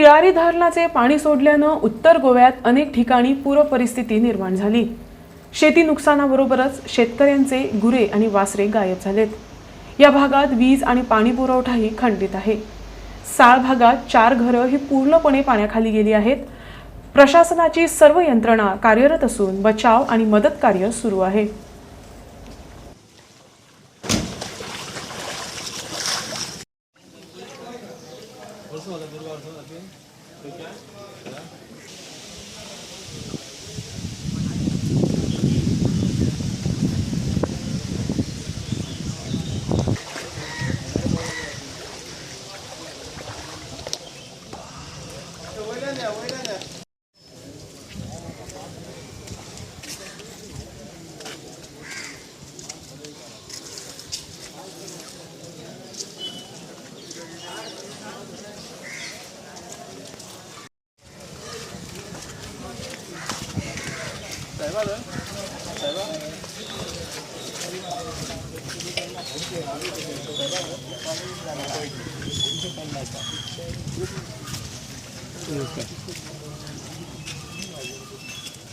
तियारी धरणाचे पाणी सोडल्यानं उत्तर गोव्यात अनेक ठिकाणी पूर परिस्थिती निर्माण झाली। शेती नुकसानाबरोबरच शेतकऱ्यांचे गुरे आणि वासरे गायब झालेत। या भागात वीज आणि पाणी पुरवठाही खंडित आहे। साळ भागात 4 घरं ही पूर्णपणे पाण्याखाली गेली आहेत। प्रशासनाची सर्व यंत्रणा कार्यरत असून बचाव आणि मदत कार्य सुरू आहे।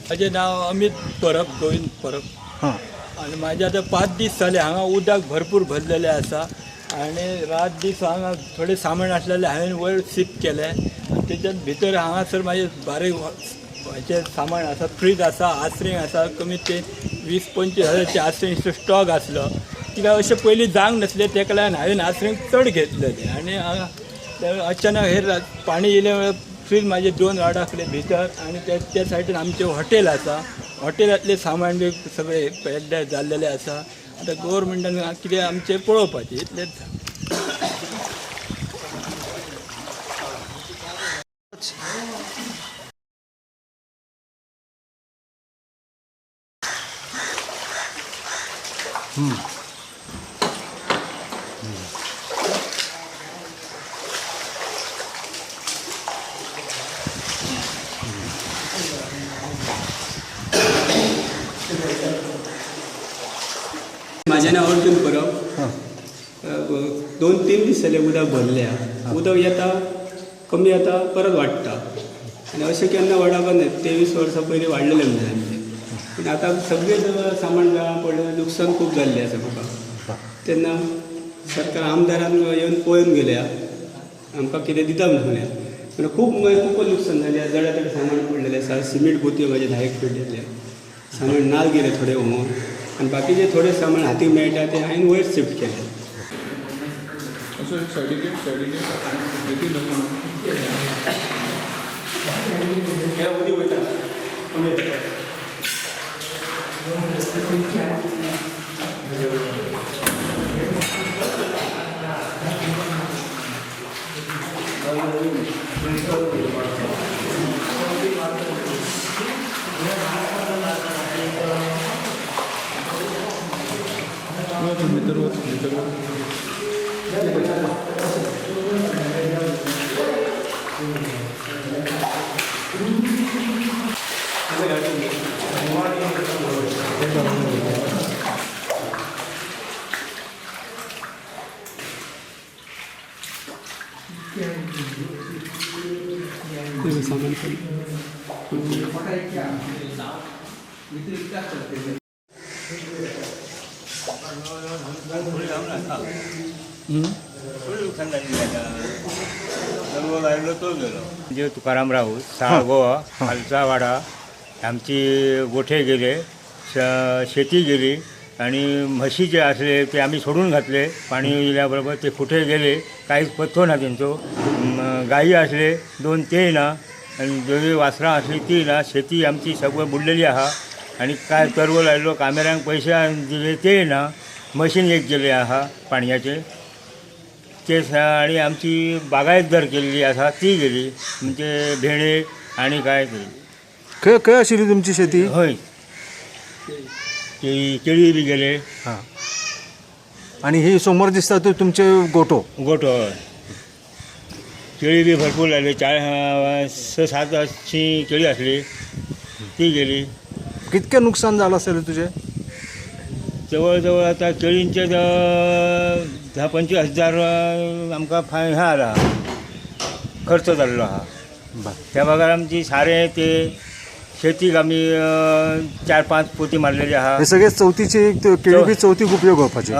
माझे नाव अमित परब, गोविंद परब। आणि माझे आता 5 दीस जाले हांगा उदक भरपूर भरलेले आसा आणि रात दीस हांगा थोडे सामान आसलेले हांवें वयर शिफ्ट केले आणि त्याच्यात भितर हांगासर माझे बारीक हेचे सामान आसा, फ्रीज आसा, आसरींग आसा, कमीत ते 20-25 हजाराचे आसरींगचो स्टॉक आसलो। कित्याक अशें पयलीं जावंक नासलें तेका लागून हांवें आसरींग चड घेतलेले आणि अचानक हे पाणी येयले फ्रीज माझे 2 राडाकले भितर आणि त्या सायडीन आमचे हॉटेल आसा, हॉटेलांतले सामान बी सगळे पेड्डे जाल्लेले आसा। आतां गव्हर्मेंटान कितें आमचें पळोवपाचें इतलेंच। माझे नाव अर्जुन परब। 2-3 दीस जाले उदक भरल्या। उदक येता कमी येता परत वाडटा आणि अशें केन्ना वाडप ना। 23 वर्सां पयलीं वाडलेलें म्हणजे आमचें, पूण आतां सगळें सामान गांवां पडलें, नुकसान खूब जाल्लें आसा म्हाका। तेन्ना सरकार आमदारान येवन पळोवन गेल्या, आमकां कितें दिता म्हणून पूण खूब नुकसान जालें। जड सामान पडलेलें आसा, सिमीट पोतयो म्हाजे 10 एक पडलेले, सामान नाल गेले थोडे व्होंवून आणि बाकीचे थोडे सामान हातीक मेळटा ते हांवें वयर शिफ्ट केले। म्हणजे तुकाराम राऊत, साळ गोवा, खालचा वाडा, आमची गोठे गेले, शेती गेली आणि म्हशी जे असले ते आम्ही सोडून घातले। पाणी येल्याबरोबर ते कुठे गेले काहीच पत्तो ना त्यांचो। गायी असले 2 ते ना आणि 2 वासरां असली ती ना। शेती आमची सगळं बुडलेली आहा आणि काय तरवो लायलो, कॅमेऱ्यांक पैसे दिले ते ना। मशीन एक गेले आहा पाणयाचे ते आणि आमची बागायतदार केलेली आसा ती गेली, म्हणजे भेणे आणि काय ते खंय आशिल्ली तुमची शेती? हय केळी बी गेले। हां, आणि ही समोर दिसता तो तुमचे गोठो? गोठो हय, केळी बी भरपूर लागली। 6-7 अशी केळी असली ती गेली। कितके नुकसान झालं असेल तुझे? जवळजवळ आता केळींचे 10-25 हजार आमकां फायन हा आला, खर्च जाल्लो आहा। त्या भागात आमची सारे ते शेतीक आमी 4-5 पोती मारलेली आहा. हे सगळे चवथीचे केळी चवथीक उपयोग होवपाचे.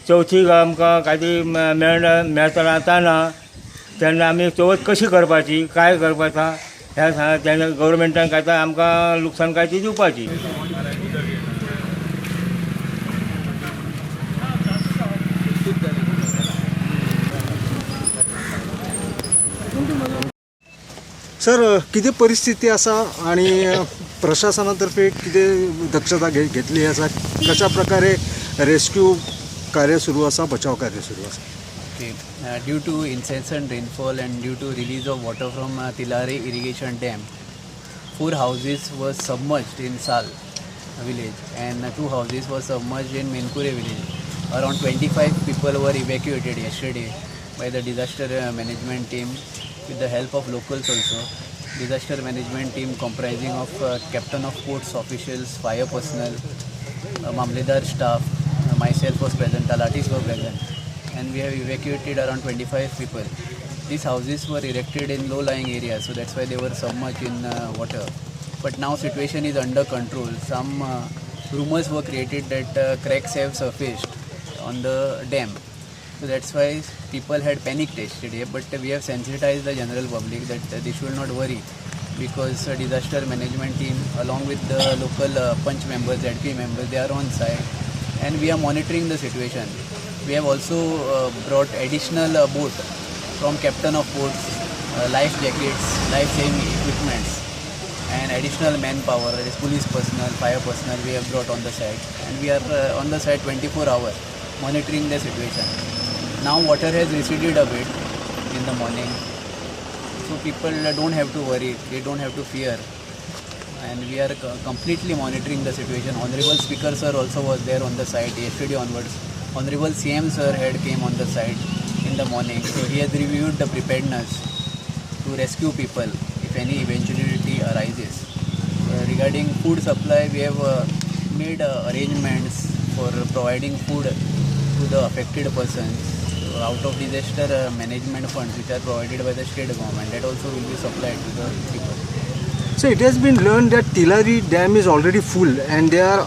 चवथीक आमकां काय तरी मेळटना आताना तेन्ना आमी चवथ कशी करपाची काय करपाचा ह्या तेन्ना गव्हर्मेंटान काय तर आमकां लुकसाण काय ती दिवपाची. सर कितें परिस्थिती आसा आणि प्रशासनातर्फे कितें दक्षता घेतली आसा, कशा प्रकारे रेस्क्यू कार्य सुरू आसा, बचाव कार्य सुरू आसा? Okay. Due to incessant rainfall and due to release of water from Tilare irrigation dam, 4 houses were submerged in Sal village and 2 houses were submerged in Menkure village. Around 25 people were evacuated yesterday by the disaster management team with the help of locals also. Disaster management team comprising of captain of ports officials, fire personnel, Mamledar staff, myself was present, Talatis were present, and we have evacuated around 25 people. These houses were erected in low-lying areas, so that's why they were submerged in water. But now situation is under control. Some rumors were created that cracks have surfaced on the dam. So that's why people had panicked yesterday, but we have sensitized the general public that they should not worry, because disaster management team along with the local punch members, ZP members, they are on site and we are monitoring the situation. We have also brought additional boat from captain of boats, life jackets, life saving equipments and additional manpower, that is police personnel, fire personnel we have brought on the site, and we are on the site 24 hours monitoring the situation. Now water has receded a bit in the morning, so people don't have to worry, they don't have to fear, and we are completely monitoring the situation. Honorable Speaker sir also was there on the site yesterday onwards. Honorable CM sir had came on the site in the morning, so he has reviewed the preparedness to rescue people if any eventuality arises. Regarding food supply, we have made arrangements for providing food to the affected persons out of disaster management funds which are provided by the state government. That also will be supplied to the people. So it has been learned that Tilari dam is already full and they are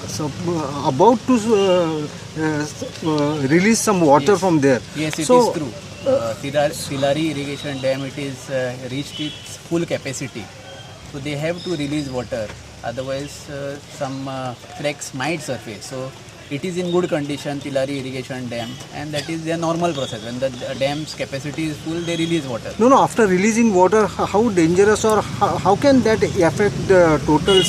about to release some water Yes. from there. Yes, it So, is true. Tilari irrigation dam, it is reached its full capacity. So they have to release water. Otherwise, some cracks might surface. So it is in good condition, Tilari irrigation dam, and that is their normal process. When the dam's capacity is full, they release water. No, after releasing water, how dangerous or how can that affect the total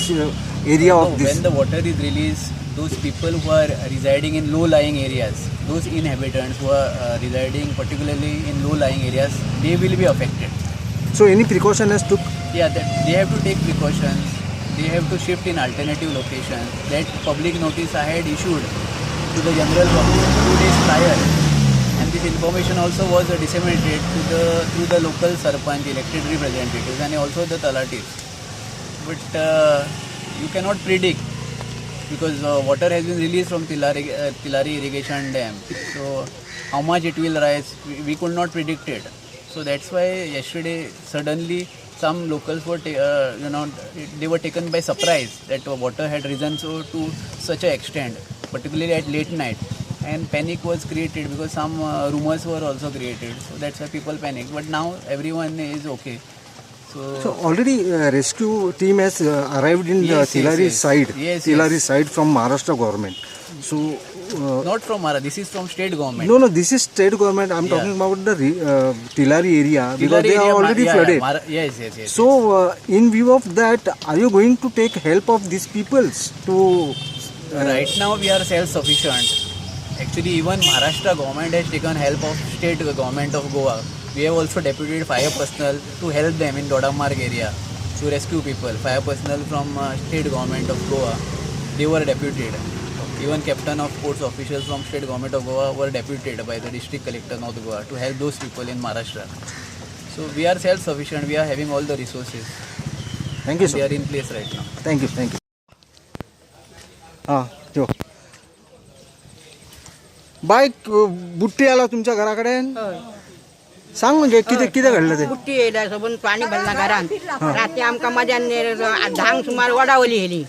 area No, of this? when the water is released, those people who are residing in low-lying areas, those inhabitants who are residing particularly in low-lying areas, they will be affected. So any precaution has took? Yeah, that they have to take precautions. They have to shift in alternative locations. That public notice I had issued to the general public 2 days prior, and this information also was disseminated through the local sarpanch, elected representatives, and also the talatis. But you cannot predict, because water has been released from Tilari irrigation dam. So how much it will rise, we could not predict it. So that's why yesterday suddenly some locals were, they were taken by surprise that water had risen to such an extent, particularly at late night, and panic was created because some rumors were also created. So that's why people panicked. But now everyone is okay. So already rescue team has arrived in Yes, the yes, Tilari yes. side. Yes, Tilari yes. side from Maharashtra government. So Not from Mara, this is from state government. no, this is state government. I'm Yeah. talking about the Tilari area because Tilari they are area, already flooded. Yes. So in view of that, are you going to take help of these peoples to? Right now we are self-sufficient. Actually, even Maharashtra government has taken help of state government of Goa. We have also deputed fire personnel to help them in Dodamarg area to rescue people. Fire personnel from state government of Goa, they were deputed. Even captain of ports officials from state government of Goa were deputed by the district collector North Goa to help those people in Maharashtra. So we are self-sufficient. We are having all the resources. Thank you, They sir. are in place right now. Thank you. ठेव. Bye बुट्टी आला तुमच्या घराकडे सांग मगे किती घडलं ते बुट्टी येयला सोबून पाणी भरला घरान रात्री आमकां मजान धांक सुमार वडावली येयली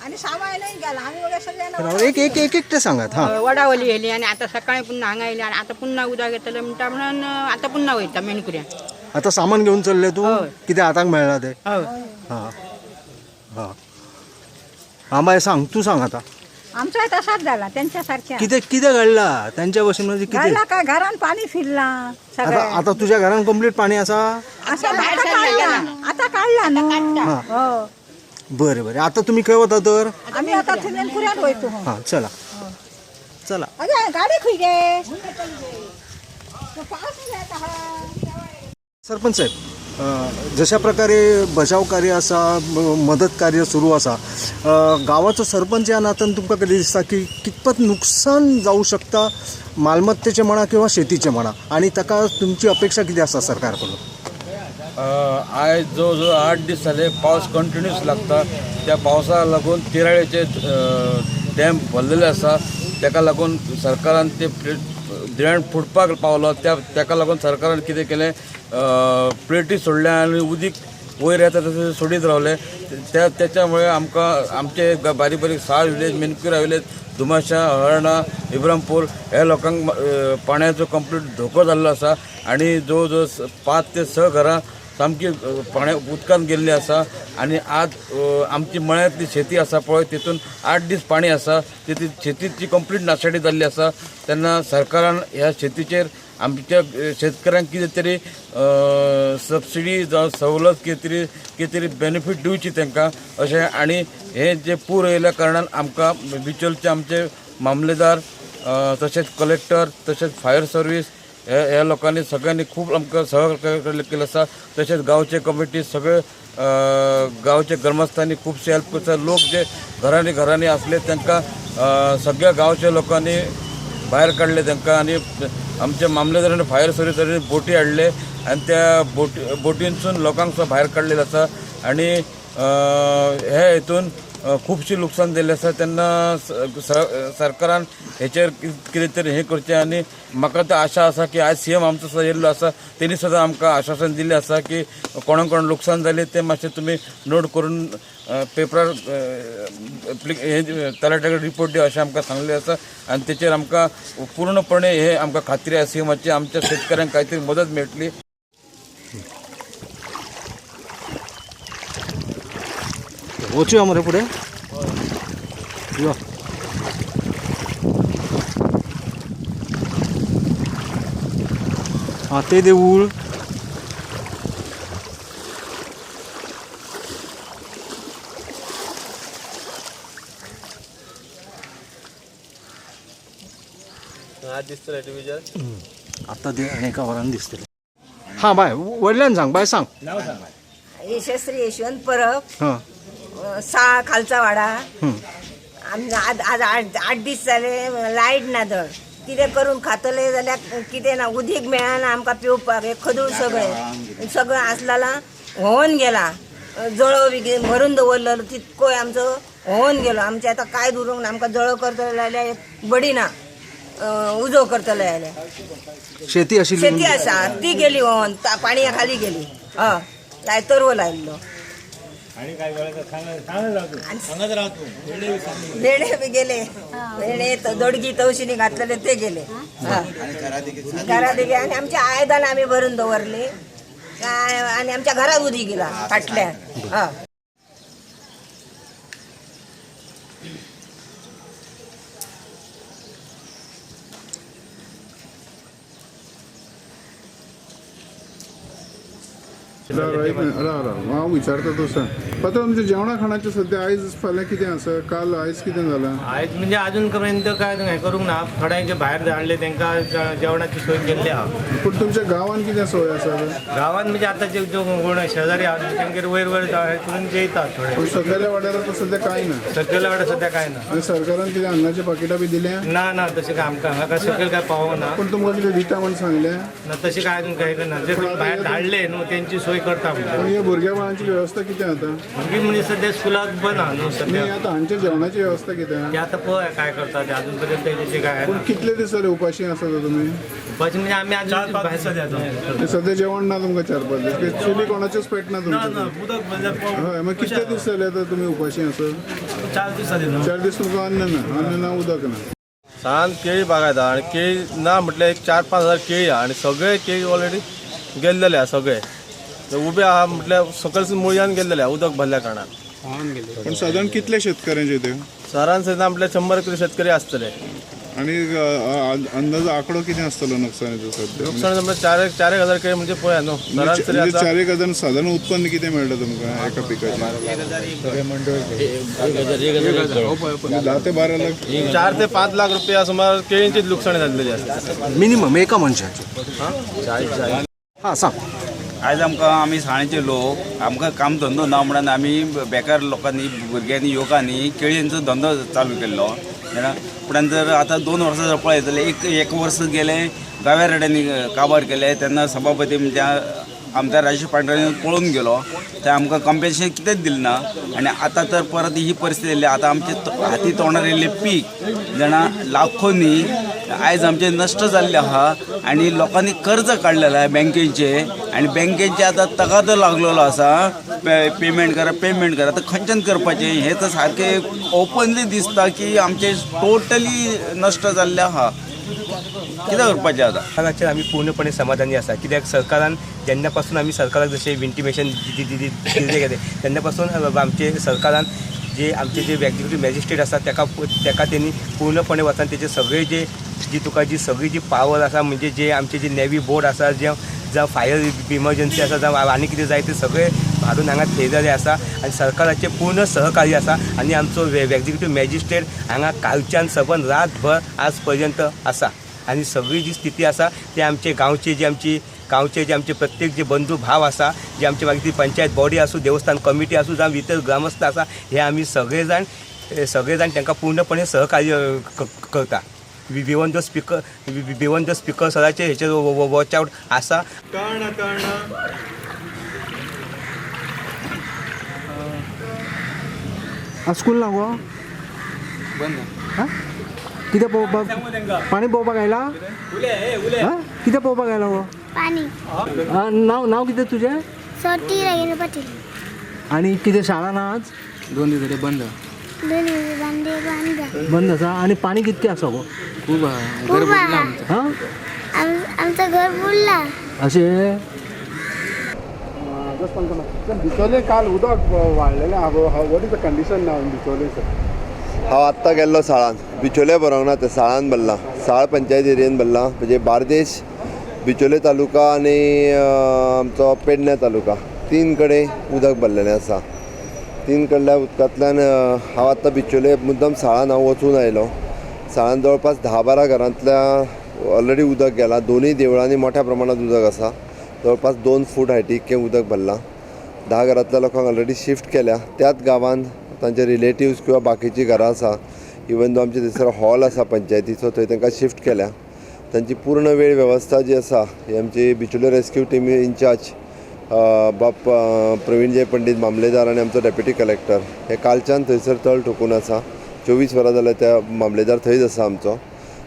एक सांगात हा वडावली येयली आणि आता सकाळी पुन्हा हांगा येयली आणि आता पुन्हा उदक येतलें म्हणटा म्हणून आता पुन्हा वयता मेणकुऱ्या. आता सामान घेऊन चालले तू किती हाताक मेळला ते हय हा हा हा बाय सांग तू सांग आता आमचा तसाच झाला त्यांच्यासारख्या किती घडला त्यांच्या वशीमध्ये किती घडला काय घरान पाणी फिरला आता सगळं आता तुझ्या घरात कंप्लीट पाणी असा असं आता काढला ना हो बरं आता तुम्ही खंय वता तर आम्ही आता कुऱ्यात वयतो हा चला चला अगे गाडी खुई गे सरपंच साहेब जशा प्रकारे बचाव कार्य असा मदत कार्य सुरू असा गावाचो सरपंच या नात्यान तुमकां कधी दिसता की कितपत नुकसान जाऊ शकता मालमत्तेचे म्हणा किंवा शेतीचे म्हणा आणि ताका तुमची अपेक्षा किती आसा सरकार कडून आयज जो 8 दीस जाले पावस कंटिन्यूस लागता त्या पावसाक लागून तिराळेचे डॅम भरलेले आसा ताका लागून सरकारान ते ड्रेन फुटपाक पावलो ताका लागून सरकारान कितें केलें प्लेटी सोडल्या आनी उदीक वयर येता तशें सोडीत रावले त्याच्यामुळे आमकां आमचे बारीक बारीक 6 विलेज मेनकुरा विलेज दुमाशा हळर्णा इब्रामपूर ह्या लोकांक पाण्याचो कंप्लीट धोको जाल्लो आसा आणि जवळ 5 ते 6 घरां सामकी पाण्या उदकान गेल्ली आसा आणि आज आमची मळ्यांतली शेती आसा पळय तितून 8 दीस पाणी आसा तितून शेतीची कंप्लीट नाशाडी जाल्ली आसा तेन्ना सरकारान ह्या शेतीचेर आमच्या शेतकऱ्यांक कितें तरी सबसिडी जावं सवलत कितें तरी बेनिफीट दिवची तांकां अशें आणि हे जे पूर येयल्या कारणान आमकां बिचोलचे आमचे मामलेदार तशेंच कलेक्टर तशेंच फायर सर्वीस ह्या लोकांनी सगळ्यांनी खूप आमकां सहकार्य केलें आसा तशेंच गांवचे कमिटी सगळे गांवचे ग्रामस्थांनी खुबशे हेल्प करता लोक जे घरांनी आसले तांकां सगळ्या गांवच्या लोकांनी भायर काडले तांकां आनी आमच्या मामलेदारांनी फायर सर्विसांनी बोटी हाडले आनी त्या बोटींसून लोकांक सुद्दां भायर काडलेले आसा आनी हे हितून खुबशें लुकसाण जाल्लें आसा तेन्ना सरकारान हेचेर कितें तरी हें करचें आनी म्हाका तर आशा आसा की आज CM आमचो सुद्दां येयल्लो आसा तेणी सुद्दां आमकां आश्वासन दिल्लें आसा की कोणाक लुकसाण जालें तें मातशें तुमी नोट करून पेपरार तलाट्याक रिपोर्ट दिवं अशें आमकां सांगलें आसा आनी तेचेर आमकां पूर्णपणे हे आमकां खात्री आसा CMची आमच्या शेतकऱ्यांक कांय तरी मदत मेळटली. वचूया मरे पुढे यो हा ते देऊळ आता ते एका वरान दिसतले हा बाय वडल्यान सांग बाय सांग यशस्वी यशवंत परब हा 6 खालचा वाडा आमी आज 8 दीस जाले लायट ना धड कितें करून खातले जाल्यार कितें ना उदीक मेळना आमकां पिवपाक हे खदूळ सगळें आसलेला व्होवन गेला जळो बी कितें भरून दवरलेलो तितकोय आमचो व्होवन गेलो आमचे आतां कांय उरूंक ना आमकां जळो करतले जाल्यार बडी ना उजो करतले जाल्यार शेती शेती आसा ती गेली व्होवन पाणया खाली गेली हय तरवो लायल्लो भेणे बी गेले भेणे दोडगी तवशिनी घातलेले ते गेले घरा दिले आणि आमच्या आयदान आम्ही भरून दवरले आणि आमच्या घरात उदी गेला फाटल्यान हांव विचारता तसो पात्रांव आमच्या जेवणा खाणाचें सद्या आयज फाल्यां कितें आसा काल आयज कितें जालां आयज म्हणजे अजून पर्यंत काय हें करूंक ना थोड्यांचे भायर हाडले तांकां जेवणाची सोय केल्ली आहा पूण तुमच्या गांवांत कितें सोय आसा गांवांत म्हणजे आतां जो कोण शेजारी आहा तांगेर वयर हे करून जेयतात थोडे पूण सकयल्या वाड्यार सद्या कांय ना सकयल्या वाड्यार सद्या काय ना आनी सरकारान कितें अन्नाची पाकिटां बी दिल्या ना तशें काय आमकां हांगा काय सकयल काय पावोंक ना पूण तुमकां कितें दिता म्हण सांगलें ना तशें काय अजून काय ना जे कोण भायर धाडले न्हू तेंची सोय करता पूण ह्या भुरग्या बाळांची वेवस्था कितें आतां भुरगीं म्हणजे सध्या स्कुलाक बंद आहा न्हू सध्या नाही आता हांच्या जेवणाची व्यवस्था कितें ते आतां पळय काय करता ते अजून पर्यंत तेचे काय पूण कितले दीस जाले उपाशी आसा तुम्ही उपाशी म्हणजे आमी आजून भायर सध्या जेवण ना तुमकां 4-5 दीस चुली कोणाचेच पेटना तुमच्या उदक म्हणजे हय मग कितले दीस जाले आता तुम्ही उपाशी आसा 4 दीस जाले न्हू 4 दीस तुमकां अन्न ना उदक ना सान केळी बागायता आणि केळी ना म्हटल्यार एक 4-5 हजार केळी आहा आणि सगळे केळी ऑलरेडी गेल्लेले आहा सगळे उबे आहा म्हटल्यार सकयल मुळयान गेल्लेले आहा उदक भरल्या कारणान पण साधारण कितले शेतकऱ्यांचे ते सरासरी ना म्हटल्यार 100 किलो शेतकरी आसतले आणि अंदाज आकडो कितें आसतलो नुकसानीचो सध्या नुकसाण म्हटल्यार 4-1 हजार केळी म्हणजे पळया न्हू सरासरी म्हणजे आतां 4-1 हजार साधारण उत्पन्न किती मेळटा तुमकां एका पिकाचें 10 ते 12 लाख 4 ते 5 लाख रुपया सुमार केळींचीच लुकसाण जाल्लेली आसता मिनिमम एका मनशाची हां सांग आयज आमी साणेचे लोक आमकां काम धंदो ना म्हणून आमी बेकार लोकांनी भुरग्यांनी युवकांनी केळींचो धंदो चालू केल्लो पण जर आतां 2 वर्सां जर पळयत जाल्यार एक वर्स गेले गाव्या रेड्यांनी काबार केले तेन्ना सभापती म्हणजे आमदार राजेश पांढऱ्यान पळून गेलो ते आमकां कॉम्पेन्सेशन कितेंच दिलें ना आनी आतां तर परत ही परिस्थिती येयली आतां आमचे हाती तोंडार येयल्ले पीक जाणा लाखोनी आयज आमचे नश्ट जाल्ले आहा आनी लोकांनी कर्ज काडलेले आहा बँकेचे आनी बँकेचे आतां तगादो लागलेलो आसा पेमेंट करा तर खंयच्यान करपाचें हें तर सारकें ओपनली दिसता की आमचे टोटली नश्ट जाल्ले आहा कितें करपाचें आतां हाचेर आमी पूर्णपणे समाधानी आसा कित्याक सरकारान जेन्ना पासून आमी सरकाराक जशें इंटिमेशन दिल्लें गेलें तेन्ना पासून आमचे सरकारान जे आमचे जे एक्झिक्युटीव मॅजिस्ट्रेट आसा तेका तेणी पूर्णपणे वचून तेचे सगळे जी सगळी जी पावर आसा म्हणजे जे आमचे जे नेव्ही बोर्ड आसा जावं फायर इमर्जन्सी आसा जावं आनी कितें जाय ते सगळे हाडून हांगा थेयलेले आसा आनी सरकाराचे पूर्ण सहकार्य आसा आनी आमचो एक्झिक्युटीव मॅजिस्ट्रेट हांगा कालच्यान सबंद रातभर आज पर्यंत आसा आनी सगळी जी स्थिती आसा ते आमचे गांवचे जे आमचे प्रत्येक जे बंधू भाव आसा जे आमचे मागीर ती पंचायत बॉडी आसूं देवस्थान कमिटी आसूं जावं इतर ग्रामस्थ आसा हे आमी सगळे जाण तांकां पूर्णपणे सहकार्य करता बिवॉन द स्पिकर सराचे हेचेर वॉच आवट आसा स्कूल ना गो कितें पळोवपाक पाणी पळोवपाक आयला कितें पळोवपाक आयला गो पाणी नांव कितें तुजें सोटी रागिनी पाटील आनी कितें शाळा ना आज 2 दीस जाले बंद बंद आसा आनी पाणी कितकें आसा गो खूब घर बुडला आमचं आमचं घर बुडला अशें बिचोले काल उदक वाडलेलें आहा what is the condition now in Bicholim हांव आत्तां गेल्लो साळान बिचोले बरोंक ना ते साळान भरला साळ पंचायत एरियेन भरला म्हणजे बार्देश बिचोले तालुका आनी आमचो पेडण्या तालुका 3 कडेन उदक भरलेलें आसा 3 कडल्या उदकांतल्यान हांव आत्तां बिचोले मुद्दम साळान हांव वचून आयलो साळान जवळपास 10-12 घरांतल्या ऑलरेडी उदक गेलां दोनूय देवळांनी मोठ्या प्रमाणात उदक आसा जवळपास 2 फूट हायटीक उदक भरलां 10 घरांतल्या लोकांक ऑलरेडी शिफ्ट केल्या त्याच गांवांत तांचे रिलेटिव्स किंवा बाकीची घरां आसा इवन दो आमचे थंयसर हॉल आसा पंचायतीचो थंय तांकां शिफ्ट केल्या तांची पूर्ण वेळ वेवस्था जी आसा ही आमची बिचोले रेस्क्यू टीम इन्चार्ज बाप प्रवीण जय पंडीत मामलेदार आनी आमचो डेप्युटी कलेक्टर हे कालच्यान थंयसर तळ ठोकून आसा 24 वरां जाल्यार त्या मामलेदार थंयच आसा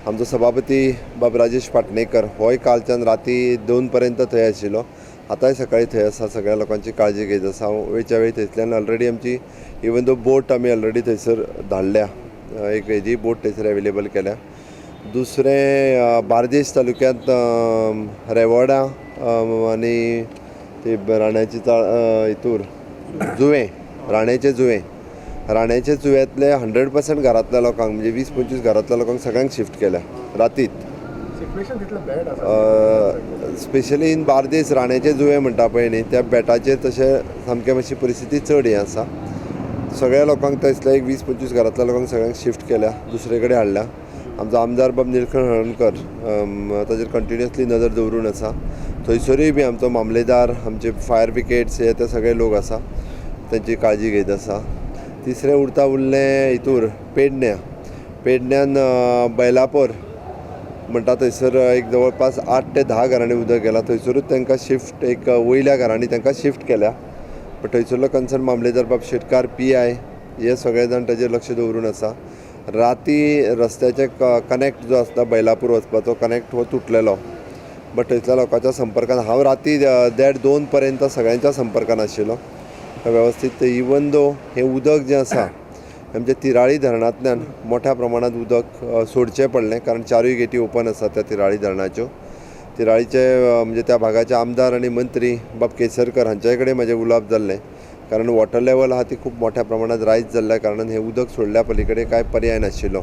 आमचो सभापती बाब राजेश पाटणेकर होय कालच्यान राती 2 पर्यंत थंय आशिल्लो आतांय सकाळी थंय आसा सगळ्या लोकांची काळजी घेत आसा हांव वेळच्या वेळी थंयसल्यान ऑलरेडी आमची इवन दो बोट आमी ऑलरेडी थंयसर धाडल्या एक हेजी बोट थंयसर एवेलेबल केल्या दुसरें बार्देश तालुक्यांत रेवोडा आनी ते राण्याची हितूर जुवें राण्याचे जुव्यांतले 100% घरांतल्या लोकांक म्हणजे 20-25 घरांतल्या लोकांक सगळ्यांक शिफ्ट केल्या रातीत स्पेशली इन बार्देस राण्याचे जुवे म्हणटा पळय न्ही त्या बेटाचेर तशें सामकें मातशी परिस्थिती चड हें आसा सगळ्या लोकांक थंयसल्या एक 20-25 घरांतल्या लोकांक सगळ्यांक शिफ्ट केल्या दुसरे कडेन हाडल्या आमचो आमदार बाब निलकंठ हळर्णकर ताचेर कंटिन्युअसली नजर दवरून आसा थंयसरूय बी आमचो मामलेदार आमचे फायर ब्रिगेड्स हे ते सगळे लोक आसा तांची काळजी घेत आसा तिसरें उरलें हितूर पेडण्यान बैलापोर म्हणटा थंयसर एक जवळपास 8 ते 10 घरांनी उदक गेलां थंयसरूच तांकां शिफ्ट एक वयल्या घरांनी तांकां शिफ्ट केल्या बट थंयसरलो कन्सर्न मामलेदार बाब शेटकार PI हे सगळे जाण ताजेर लक्ष दवरून आसा. राती रस्त्याचे कनेक्ट जो आसता बैलापूर वचपाचो कनेक्ट हो तुटलेलो, बट थंयसल्या लोकांच्या संपर्कान हांव राती 1:30-2 पर्यंत सगळ्यांच्या संपर्कान आशिल्लो वेवस्थीत. इवन दो हे उदक जें आसा आमच्या तिराळी धरणांतल्यान मोठ्या प्रमाणात उदक सोडचें पडलें, कारण 4 गेटी ओपन आसा त्या तिराळी धरणाच्यो. तिराळीचे म्हणजे त्या भागाचे आमदार आनी मंत्री बाब केसरकर हांचे कडेन म्हजें उलोवप जाल्लें, कारण वॉटर लेवल आहा ती खूब मोठ्या प्रमाणात रायज जाल्ल्या कारणान हे उदक सोडल्या पलीकडे कांय पर्याय नाशिल्लो.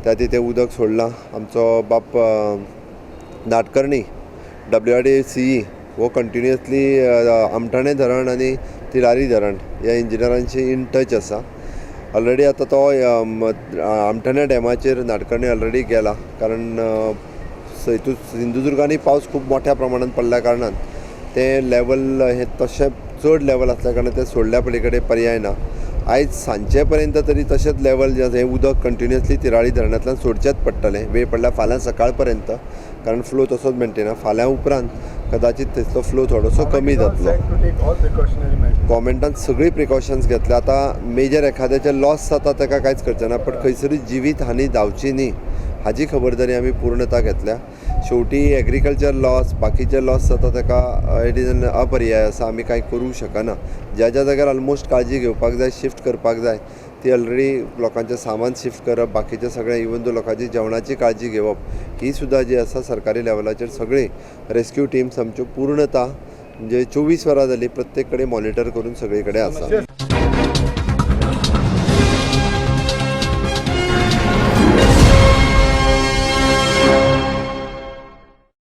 त्या ती तें उदक सोडलां. आमचो बाप नाडकर्णी WRD CE हो कंटिन्युअसली आमठाणे धरण आनी तिरारी धरण ह्या इंजिनियरांची इन टच आसा. ऑलरेडी आतां तो आमठाणे डॅमाचेर नाडकर्णी ऑलरेडी गेला, कारण सिंधुदुर्गांनी पावस खूब मोठ्या प्रमाणात पडल्या कारणान ते लेवल हे तशें चड लेवल असल्या कारणान ते सोडल्या पलीकडे पर्याय ना. आयज सांजे पर्यंत तरी तशेंच लेवल जे आसा हें उदक कंटिन्युअसली तिराळी धरणांतल्यान सोडचेंच पडटलें. वेळ पडल्यार फाल्यां सकाळ पर्यंत, कारण फ्लो तसोच मेंटेन. फाल्यां उपरांत कदाचित तेचो फ्लो थोडोसो कमी जातलो. गव्हर्मेंटान सगळी प्रिकॉशन्स घेतले. आतां मेजर एखाद्याचें लॉस जाता ताका कांयच करचें ना, बट खंयसरी जिवीत हानी जावची न्ही हाजी खबरदारी आमी पूर्णता घेतल्या. शेवटी एग्रीकल्चर लॉस बाकीचे लॉस जाता ताका इट इज एन अपर्याय आसा, आमी कांय करूं शकना. ज्या ज्या जाग्यार ऑलमोस्ट काळजी घेवपाक जाय, शिफ्ट करपाक जाय, ती ऑलरेडी लोकांचें सामान शिफ्ट करप, बाकीचें सगळें इवन दो लोकांची जेवणाची काळजी घेवप, ही सुद्दां जी आसा सरकारी लेवलाचेर सगळी रेस्क्यू टीम्स आमच्यो पूर्णता म्हणजे 24 वरां जाली प्रत्येक कडेन मॉनिटर करून सगळे कडेन आसा.